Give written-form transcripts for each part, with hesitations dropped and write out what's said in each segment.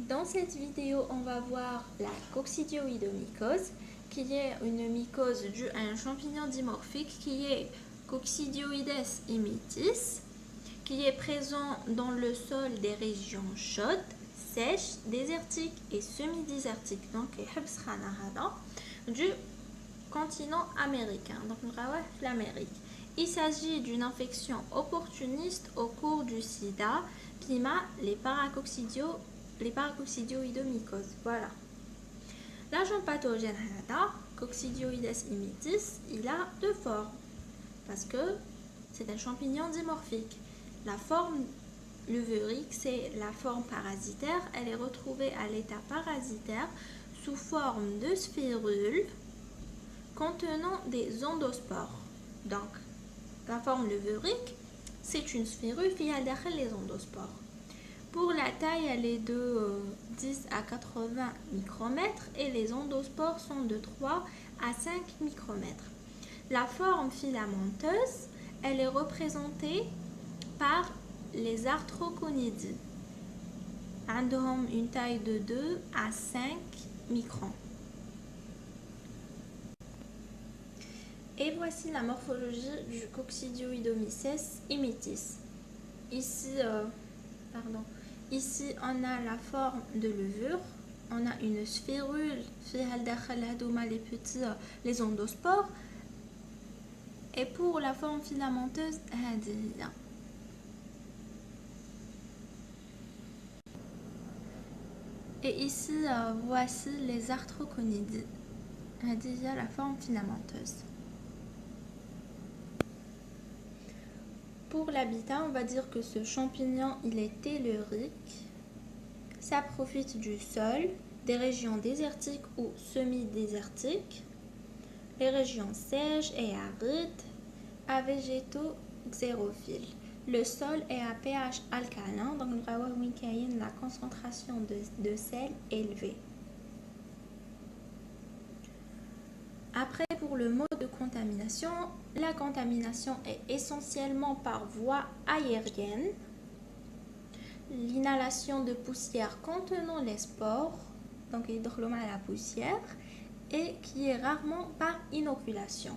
Dans cette vidéo, on va voir la coccidioïdomycose, qui est une mycose due à un champignon dimorphique qui est Coccidioides immitis, qui est présent dans le sol des régions chaudes, sèches, désertiques et semi-désertiques, donc du continent américain, donc l'Amérique. Il s'agit d'une infection opportuniste au cours du sida qui m'a les paracoccidioïdomycoses. Voilà. L'agent pathogène Coccidioides immitis, il a deux formes parce que c'est un champignon dimorphique. La forme levurique, c'est la forme parasitaire. Elle est retrouvée à l'état parasitaire sous forme de sphérules contenant des endospores. Donc, la forme levurique, c'est une sphérule qui a derrière les endospores. Pour la taille, elle est de 10 à 80 micromètres et les endospores sont de 3 à 5 micromètres. La forme filamenteuse, elle est représentée par les arthroconidies. Ont une taille de 2 à 5 microns. Et voici la morphologie du Coccidioidomyces immitis. Ici, on a la forme de levure. On a une sphérule, les endospores. Et pour la forme filamenteuse, et ici, voici les arthroconidies. La forme filamenteuse. Pour l'habitat, on va dire que ce champignon, il est tellurique. Ça profite du sol, des régions désertiques ou semi-désertiques, les régions sèches et arides, à végétaux xérophiles. Le sol est à pH alcalin, donc nous avons la concentration de sel élevée. Après, pour le mode de contamination, la contamination est essentiellement par voie aérienne. L'inhalation de poussière contenant les spores, donc hydroloma à la poussière, et qui est rarement par inoculation.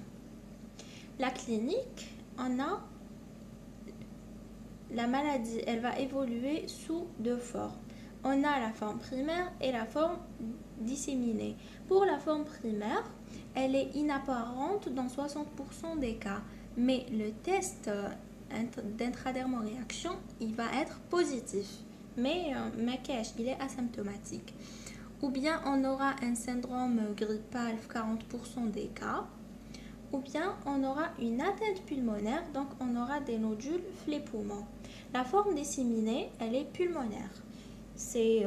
La clinique, on a la maladie, elle va évoluer sous deux formes. On a la forme primaire et la forme disséminée. Pour la forme primaire, elle est inapparente dans 60% des cas, mais le test d'intradermoréaction, il va être positif, mais il est asymptomatique. Ou bien on aura un syndrome grippal 40% des cas, ou bien on aura une atteinte pulmonaire, donc on aura des nodules les poumons. La forme disséminée, elle est pulmonaire. C'est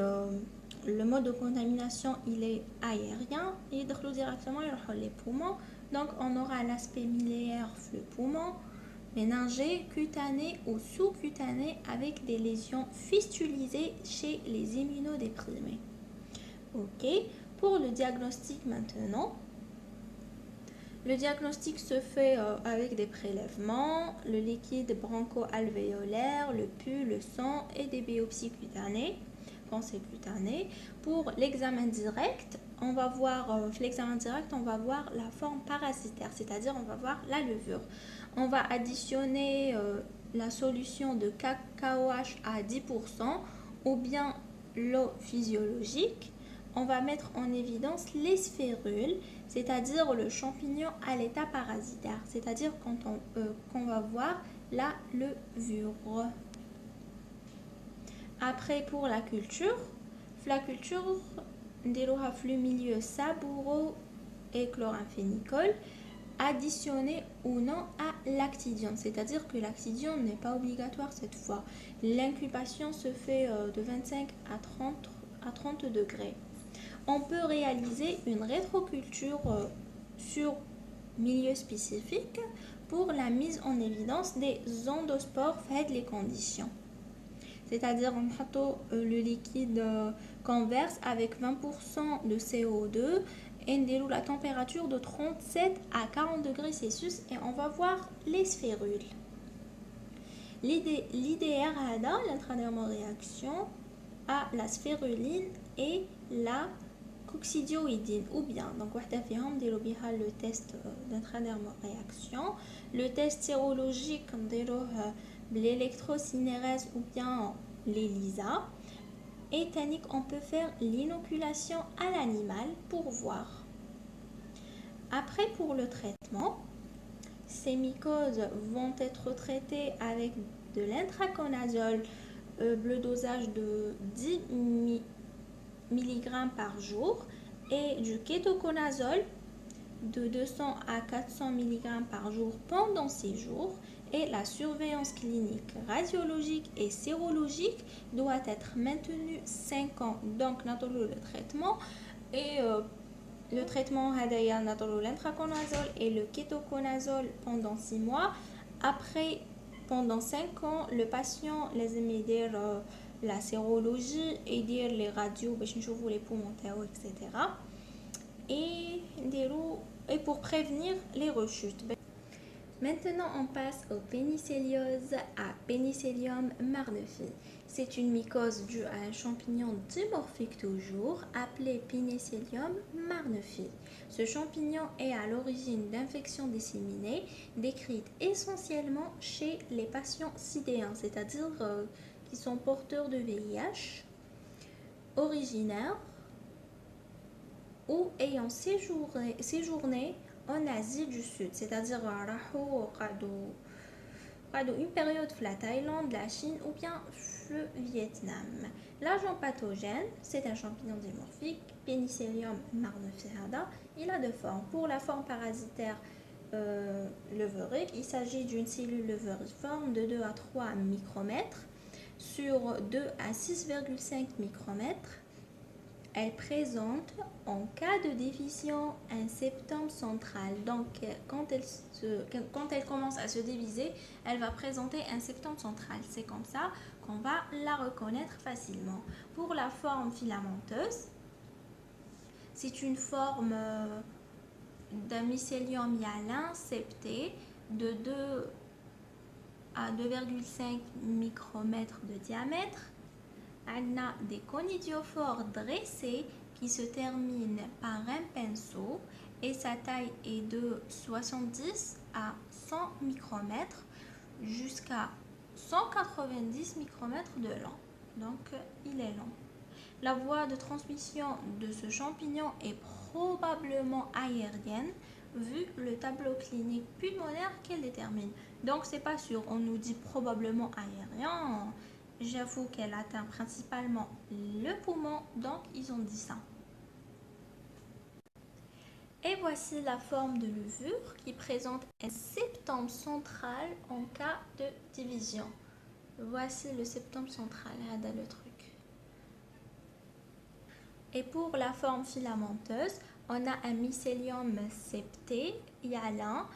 le mode de contamination, il est aérien, il est directement les poumons, donc on aura l'aspect miliaire le poumon, méningé, cutané ou sous-cutané avec des lésions fistulisées chez les immunodéprimés. Ok, pour le diagnostic maintenant. Le diagnostic se fait avec des prélèvements, le liquide broncho-alvéolaire, le pus, le sang et des biopsies cutanées, pensées cutanées. Pour l'examen direct, on va voir la forme parasitaire, c'est-à-dire on va voir la levure. On va additionner la solution de KOH à 10% ou bien l'eau physiologique. On va mettre en évidence les sphérules, c'est-à-dire le champignon à l'état parasitaire, c'est-à-dire qu'on va voir la levure. Après, pour la culture, le milieu sabouro et chloramphénicol, additionné ou non à l'actidion, c'est-à-dire que l'actidion n'est pas obligatoire cette fois. L'incubation se fait de 25 à 30 degrés. On peut réaliser une rétroculture sur milieu spécifique pour la mise en évidence des endospores faites les conditions. C'est-à-dire on met le liquide qu'on verse avec 20% de CO2 et la température de 37 à 40 degrés Celsius et on va voir les sphérules. L'IDR, l'intradermoréaction, à la sphéruline et la coccidioïdine. Ou bien, donc le test d'intradermal réaction, le test sérologique l'électrocinérase ou bien l'ELISA. Et on peut faire l'inoculation à l'animal pour voir. Après, pour le traitement, ces mycoses vont être traitées avec de l'intraconazole, le dosage de 10 mg par jour, et du kétoconazole de 200 à 400 mg par jour pendant 6 jours. Et la surveillance clinique, radiologique et sérologique doit être maintenue 5 ans. Donc, le traitement et le traitement l'intraconazole et le kétoconazole pendant 6 mois. Après, pendant 5 ans, le patient les dire la sérologie et dire les radios, les poumons, etc. Et pour prévenir les rechutes. Maintenant, on passe aux pénicillioses à Penicillium marnefi. C'est une mycose due à un champignon dimorphique toujours, appelé Penicillium marnefi. Ce champignon est à l'origine d'infections disséminées, décrites essentiellement chez les patients sidéens, c'est-à-dire qui sont porteurs de VIH, originaires ou ayant séjourné en Asie du Sud, c'est-à-dire une période la Thaïlande, la Chine ou bien le Vietnam. L'agent pathogène, c'est un champignon dimorphique, Penicillium marnefi. Il a deux formes. Pour la forme parasitaire levérique, il s'agit d'une cellule levériforme de 2 à 3 micromètres sur 2 à 6,5 micromètres. Elle présente, en cas de division, un septum central. Donc, quand elle commence à se diviser, elle va présenter un septum central. C'est comme ça qu'on va la reconnaître facilement. Pour la forme filamenteuse, c'est une forme d'un mycélium hyalin septé de 2 à 2,5 micromètres de diamètre. On a des conidiophores dressés qui se terminent par un pinceau et sa taille est de 70 à 100 micromètres jusqu'à 190 micromètres de long. Donc, il est long. La voie de transmission de ce champignon est probablement aérienne vu le tableau clinique pulmonaire qu'elle détermine. Donc, c'est pas sûr. On nous dit probablement aérien. J'avoue qu'elle atteint principalement le poumon, donc ils ont dit ça. Et voici la forme de levure qui présente un septum central en cas de division. Voici le septum central, là le truc. Et pour la forme filamenteuse, on a un mycélium septé, hyalin.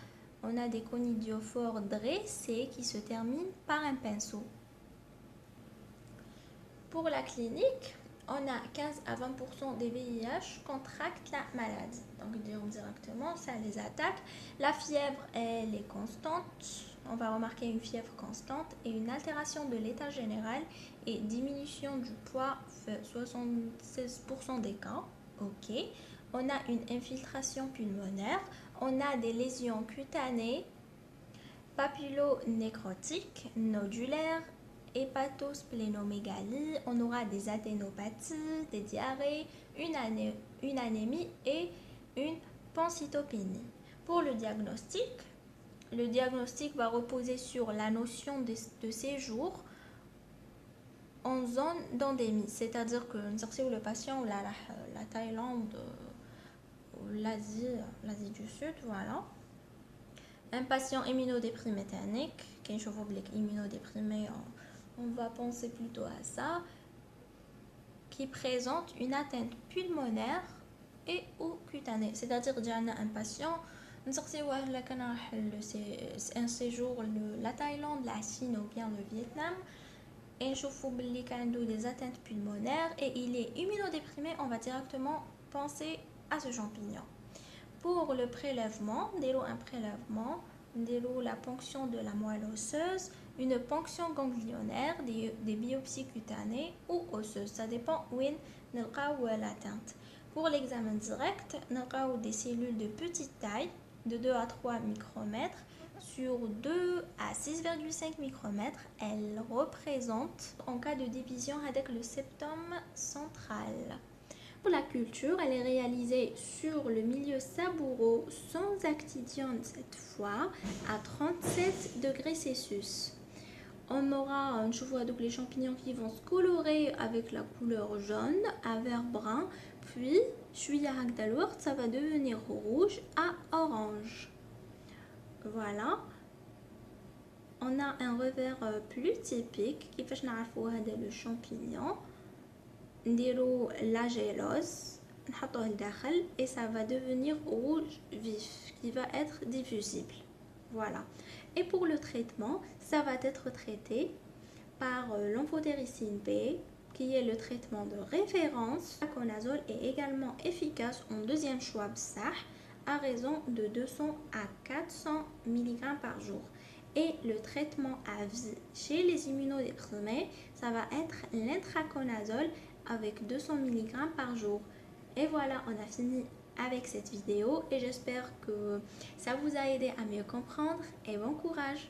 On a des conidiophores dressés qui se terminent par un pinceau. Pour la clinique, on a 15 à 20% des VIH contractent la maladie. Donc, directement, ça les attaque. La fièvre, elle est constante. On va remarquer une fièvre constante et une altération de l'état général et diminution du poids, 76% des cas. Ok. On a une infiltration pulmonaire. On a des lésions cutanées, papillonécrotiques, nodulaires, hépatosplénomégalie, on aura des adénopathies, des diarrhées, une anémie et une pancytopénie. Pour le diagnostic va reposer sur la notion de séjour en zone d'endémie, c'est-à-dire que le patient la Thaïlande ou l'Asie du Sud, voilà. Un patient immunodéprimé mécanique, qui est immunodéprimé, on va penser plutôt à ça, qui présente une atteinte pulmonaire et ou cutanée. C'est-à-dire qu'il y a un patient, un séjour la Thaïlande, la Chine ou bien le Vietnam, et il a des atteintes pulmonaires et il est immunodéprimé, on va directement penser à ce champignon. Pour le prélèvement, la ponction de la moelle osseuse une ponction ganglionnaire, des biopsies cutanées ou osseuses. Ça dépend où est l'atteinte. Pour l'examen direct, nous avons des cellules de petite taille, de 2 à 3 micromètres, sur 2 à 6,5 micromètres. Elles représentent, en cas de division, avec le septum central. Pour la culture, elle est réalisée sur le milieu saboureau sans actidione cette fois, à 37 degrés Celsius. On aura, je vois donc les champignons qui vont se colorer avec la couleur jaune à vert brun, puis ça va devenir rouge à orange. Voilà. On a un revers plus typique qui fait le champignon. نديرو la gélose نحطوه لداخل et ça va devenir rouge vif qui va être diffusible. Voilà. Et pour le traitement, ça va être traité par l'amphotericine B qui est le traitement de référence. L'aconazole est également efficace en deuxième choix BSAH à raison de 200 à 400 mg par jour. Et le traitement à vie chez les immunodéprimés, ça va être l'intraconazole avec 200 mg par jour. Et voilà, on a fini avec cette vidéo et j'espère que ça vous a aidé à mieux comprendre et bon courage!